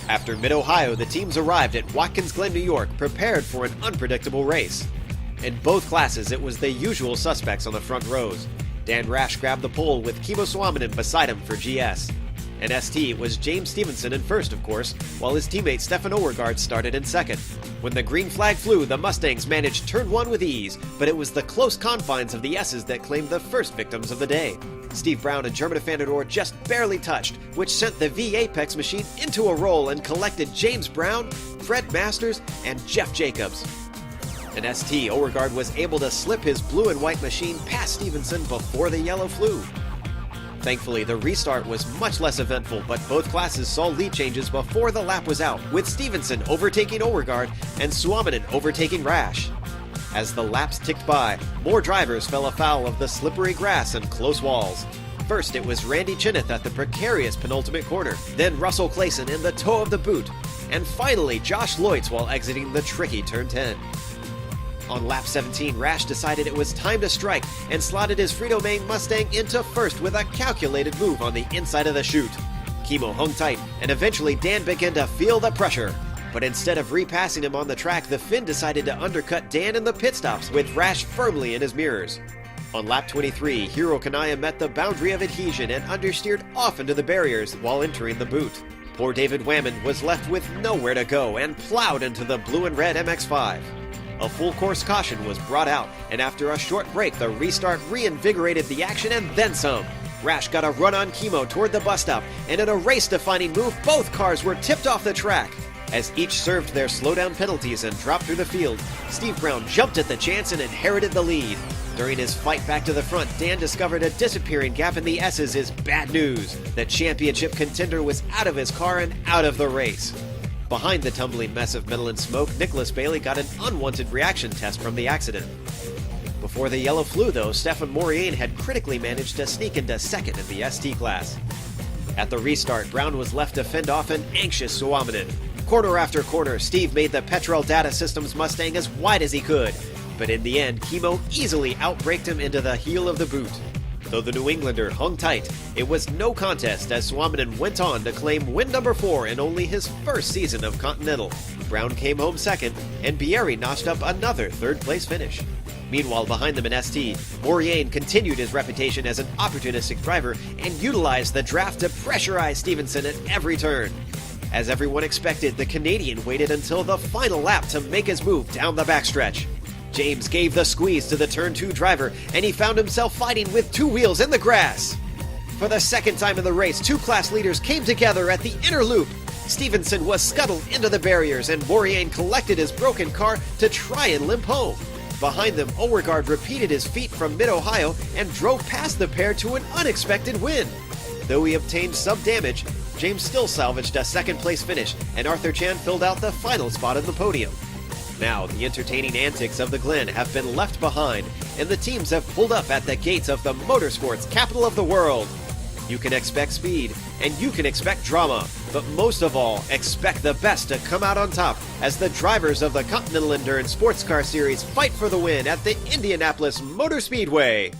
After Mid-Ohio, the teams arrived at Watkins, Glen, New York, prepared for an unpredictable race. In both classes, it was the usual suspects on the front rows. Dan Rash grabbed the pole with Kimmo Suominen beside him for GS. In ST, it was James Stevenson in first, of course, while his teammate Stefan Overgaard started in second. When the green flag flew, the Mustangs managed turn one with ease, but it was the close confines of the S's that claimed the first victims of the day. Steve Brown and German Fanador just barely touched, which sent the V Apex machine into a roll and collected James Brown, Fred Masters, and Jeff Jacobs. In ST, Overgaard was able to slip his blue and white machine past Stevenson before the yellow flew. Thankfully, the restart was much less eventful, but both classes saw lead changes before the lap was out, with Stevenson overtaking Overgaard and Suominen overtaking Rash. As the laps ticked by, more drivers fell afoul of the slippery grass and close walls. First, it was Randy Chineth at the precarious penultimate corner, then Russell Clayson in the toe of the boot, and finally Josh Loitz while exiting the tricky turn 10. On lap 17, Rash decided it was time to strike and slotted his Frito-Main Mustang into first with a calculated move on the inside of the chute. Kimmo hung tight, and eventually Dan began to feel the pressure. But instead of repassing him on the track, the Finn decided to undercut Dan in the pit stops with Rash firmly in his mirrors. On lap 23, Hiro Kanaya met the boundary of adhesion and understeered off into the barriers while entering the boot. Poor David Whammond was left with nowhere to go and plowed into the blue and red MX-5. A full course caution was brought out, and after a short break, the restart reinvigorated the action and then some. Rash got a run on Kimmo toward the bus stop, and in a race-defining move, both cars were tipped off the track. As each served their slowdown penalties and dropped through the field, Steve Brown jumped at the chance and inherited the lead. During his fight back to the front, Dan discovered a disappearing gap in the S's is bad news. The championship contender was out of his car and out of the race. Behind the tumbling mess of metal and smoke, Nicholas Bailey got an unwanted reaction test from the accident. Before the yellow flew, though, Stefan Mauriane had critically managed to sneak into second in the ST class. At the restart, Brown was left to fend off an anxious Suominen. Corner after corner, Steve made the Petrol Data Systems Mustang as wide as he could, but in the end, Kimmo easily outbraked him into the heel of the boot. Though the New Englander hung tight, it was no contest as Suominen went on to claim win number 4 in only his first season of Continental. Brown came home second, and Bieri notched up another third-place finish. Meanwhile, behind them in ST, Mauriane continued his reputation as an opportunistic driver and utilized the draft to pressurize Stevenson at every turn. As everyone expected, the Canadian waited until the final lap to make his move down the backstretch. James gave the squeeze to the turn 2 driver, and he found himself fighting with two wheels in the grass. For the second time in the race, two class leaders came together at the inner loop. Stevenson was scuttled into the barriers, and Mauriane collected his broken car to try and limp home. Behind them, Overgaard repeated his feat from Mid-Ohio and drove past the pair to an unexpected win. Though he obtained some damage, James still salvaged a second-place finish, and Arthur Chan filled out the final spot on the podium. Now, the entertaining antics of the Glen have been left behind, and the teams have pulled up at the gates of the motorsports capital of the world. You can expect speed, and you can expect drama, but most of all, expect the best to come out on top as the drivers of the Continental Endurance Sports Car Series fight for the win at the Indianapolis Motor Speedway.